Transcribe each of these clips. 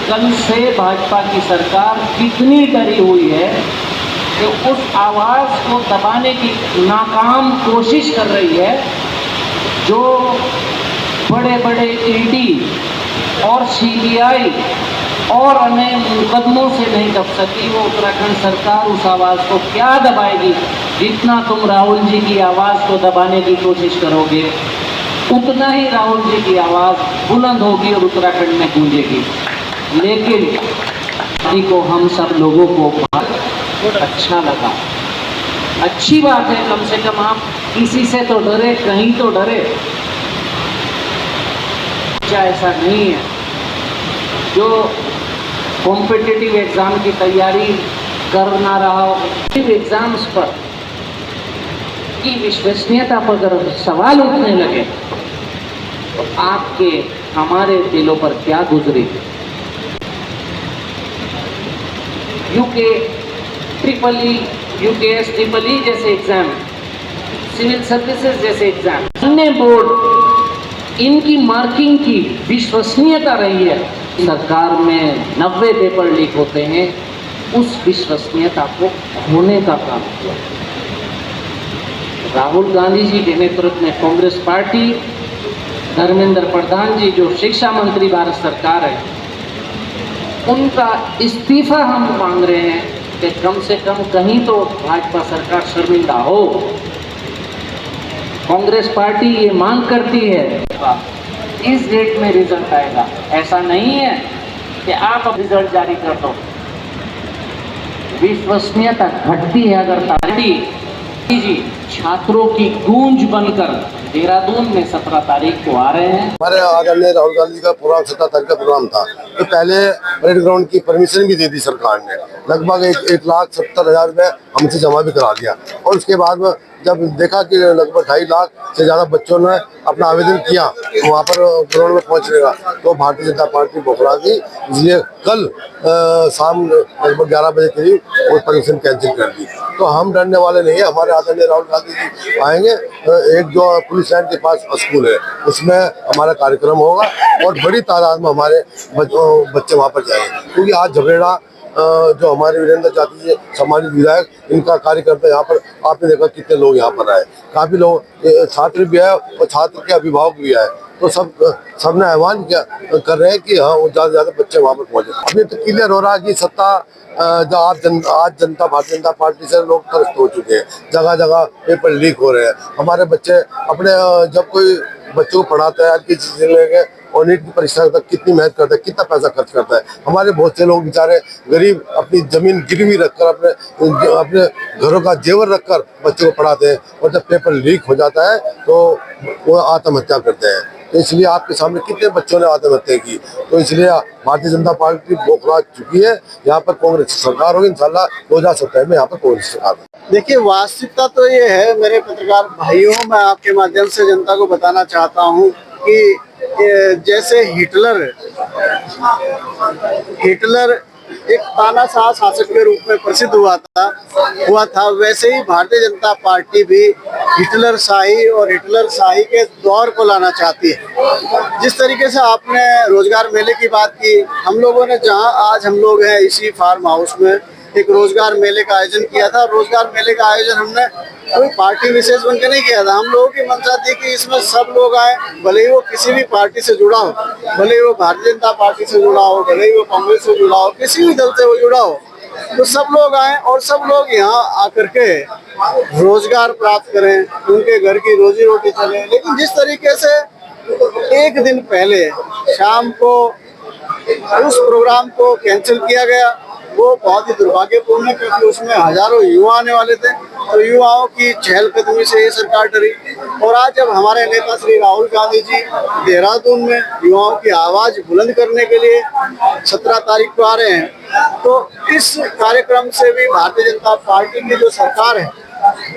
कल से भाजपा की सरकार कितनी डरी हुई है कि उस आवाज़ को दबाने की नाकाम कोशिश कर रही है जो बड़े बड़े ईडी और सीबीआई और अन्य मुकदमों से नहीं दब सकी। वो उत्तराखंड सरकार उस आवाज़ को क्या दबाएगी? जितना तुम राहुल जी की आवाज़ को दबाने की कोशिश करोगे उतना ही राहुल जी की आवाज़ बुलंद होगी और उत्तराखंड में गूंजेगी। लेकिन को हम सब लोगों को अच्छा लगा, अच्छी बात है, कम से कम आप किसी से तो डरे, कहीं तो डरे। ऐसा नहीं है जो कॉम्पिटिटिव एग्जाम की तैयारी कर ना रहा हो, एग्जाम्स पर की विश्वसनीयता पर अगर सवाल उठने लगे तो आपके हमारे दिलों पर क्या गुजरी। UK triple E, UKS triple E जैसे एग्जाम, सिविल सर्विसेज जैसे एग्जाम, अन्य बोर्ड, इनकी मार्किंग की विश्वसनीयता रही है। सरकार में 90 पेपर लीक होते हैं, उस विश्वसनीयता को खोने का काम किया। राहुल गांधी जी के नेतृत्व में कांग्रेस पार्टी, धर्मेंद्र प्रधान जी जो शिक्षा मंत्री भारत सरकार है, उनका इस्तीफा हम मांग रहे हैं कि कम से कम कहीं तो भाजपा सरकार शर्मिंदा हो। कांग्रेस पार्टी ये मांग करती है इस डेट में रिजल्ट आएगा। ऐसा नहीं है कि आप रिजल्ट जारी कर दो। विश्वसनीयता घटती है अगर पार्टी जी छात्रों की गूंज बनकर देहरादून में 17 तारीख को आ रहे हैं। हमारे आदरणीय राहुल गांधी का प्रोग्राम 17 तारीख का प्रोग्राम था, तो पहले परेड ग्राउंड की परमिशन भी दे दी सरकार ने। लगभग 1,70,000 रुपये हमसे जमा भी करा दिया और उसके बाद में जब देखा कि लगभग 2.5 लाख से ज़्यादा बच्चों ने अपना आवेदन किया तो वहाँ पर ग्राउंड में पहुँचने का, तो भारतीय जनता पार्टी बौखला गई। इसलिए कल शाम लगभग 11 बजे करीब वो परमिशन कैंसिल कर दी। तो हम डरने वाले नहीं है। हमारे आदरणीय राहुल गांधी जी आएंगे। एक जो पुलिस लाइन के पास स्कूल है उसमें हमारा कार्यक्रम होगा और बड़ी तादाद में हमारे बच्चे वहाँ पर जाएंगे, क्योंकि आज झबरेड़ा जो हमारे वीरेंद्र जाति सामाजिक विधायक, इनका कार्यकर्ता यहाँ पर आपने देखा कितने लोग यहाँ पर आए। काफ़ी लोग छात्र भी आए और छात्र के अभिभावक भी आए। तो सबने आह्वान किया कर रहे हैं कि हाँ वो ज़्यादा से ज़्यादा बच्चे वहाँ पर पहुँचे। अभी तो क्लियर हो रहा है कि सत्ता आज जनता भारतीय जनता पार्टी से लोग त्रस्त हो चुके हैं। जगह जगह पेपर लीक हो रहे हैं। हमारे बच्चे अपने जब कोई बच्चों को पढ़ाता है किसी से लेके और नीट की परीक्षा तक कितनी मेहनत करता है, कितना पैसा खर्च करता है। हमारे बहुत से लोग बेचारे गरीब अपनी जमीन गिरवी रखकर अपने घरों का जेवर रखकर बच्चों को पढ़ाते हैं और जब पेपर लीक हो जाता है तो वो आत्महत्या करते हैं। तो इसलिए आपके सामने कितने बच्चों ने आत्महत्या की। तो इसलिए भारतीय जनता पार्टी बौखला चुकी है। यहाँ पर कांग्रेस सरकार होगी इंशाल्लाह 2027 में, यहाँ पर कांग्रेस सरकार। देखिए, वास्तविकता तो ये है मेरे पत्रकार भाइयों, मैं आपके माध्यम से जनता को बताना चाहता हूँ कि जैसे हिटलर एक तानाशाह शासक के रूप में प्रसिद्ध हुआ था, वैसे ही भारतीय जनता पार्टी भी हिटलर शाही के दौर को लाना चाहती है। जिस तरीके से आपने रोजगार मेले की बात की, हम लोगों ने जहां आज हम लोग हैं इसी फार्म हाउस में एक रोजगार मेले का आयोजन किया था। रोजगार मेले का आयोजन हमने कोई पार्टी विशेष बन के नहीं किया था। हम लोगों की मंशा थी कि इसमें सब लोग आए, भले ही वो किसी भी पार्टी से जुड़ा हो, भले ही वो भारतीय जनता पार्टी से जुड़ा हो, भले ही वो कांग्रेस से जुड़ा हो, किसी भी दल से वो जुड़ा हो, तो सब लोग आए और सब लोग यहाँ आकर के रोजगार प्राप्त करें, उनके घर की रोजी रोटी चले। लेकिन जिस तरीके से एक दिन पहले शाम को उस प्रोग्राम को कैंसिल किया गया, वो बहुत ही दुर्भाग्यपूर्ण है, क्योंकि उसमें हजारों युवा आने वाले थे। तो युवाओं की चहलकदमी से ये सरकार डरी। और आज जब हमारे नेता श्री राहुल गांधी जी देहरादून में युवाओं की आवाज बुलंद करने के लिए 17 तारीख को आ रहे हैं, तो इस कार्यक्रम से भी भारतीय जनता पार्टी की जो सरकार है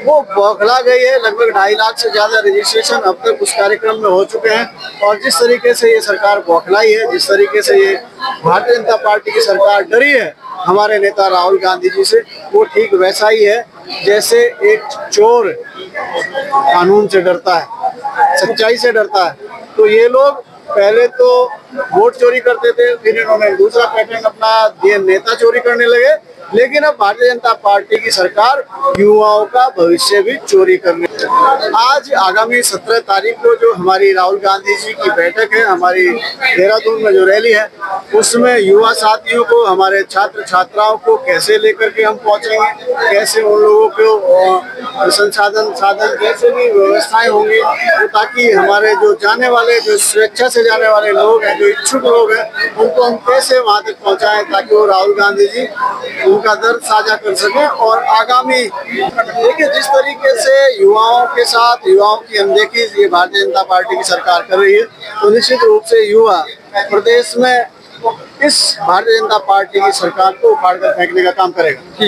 वो बौखला गई है। लगभग 2.5 लाख से ज्यादा रजिस्ट्रेशन अब तक उस कार्यक्रम में हो चुके हैं। और जिस तरीके से ये सरकार बौखलाई है, जिस तरीके से ये भारतीय जनता पार्टी की सरकार डरी है हमारे नेता राहुल गांधी जी से, वो ठीक वैसा ही है जैसे एक चोर कानून से डरता है, सच्चाई से डरता है। तो ये लोग पहले तो वोट चोरी करते थे, फिर इन्होंने दूसरा पैटर्न अपना दिए, नेता चोरी करने लगे। लेकिन अब भारतीय जनता पार्टी की सरकार युवाओं का भविष्य भी चोरी करने लगी। आज आगामी 17 तारीख को जो हमारी राहुल गांधी जी की बैठक है, हमारी देहरादून में जो रैली है, उसमें युवा साथियों को, हमारे छात्र छात्राओं को कैसे लेकर के हम पहुंचेंगे, कैसे उन लोगों को संसाधन कैसे भी व्यवस्थाएं होंगी, ताकि हमारे जो जाने वाले, जो स्वेच्छा से जाने वाले लोग हैं, जो इच्छुक लोग हैं, उनको हम कैसे वहां तक पहुंचाएं ताकि वो राहुल गांधी जी उनका दर्द साझा कर सके। और आगामी देखिए जिस तरीके से युवाओं के साथ युवाओं की अनदेखी ये भारतीय जनता पार्टी की सरकार कर रही है, तो निश्चित रूप से युवा प्रदेश में इस भारतीय जनता पार्टी की सरकार को उखाड़ कर फेंकने का काम करेगा।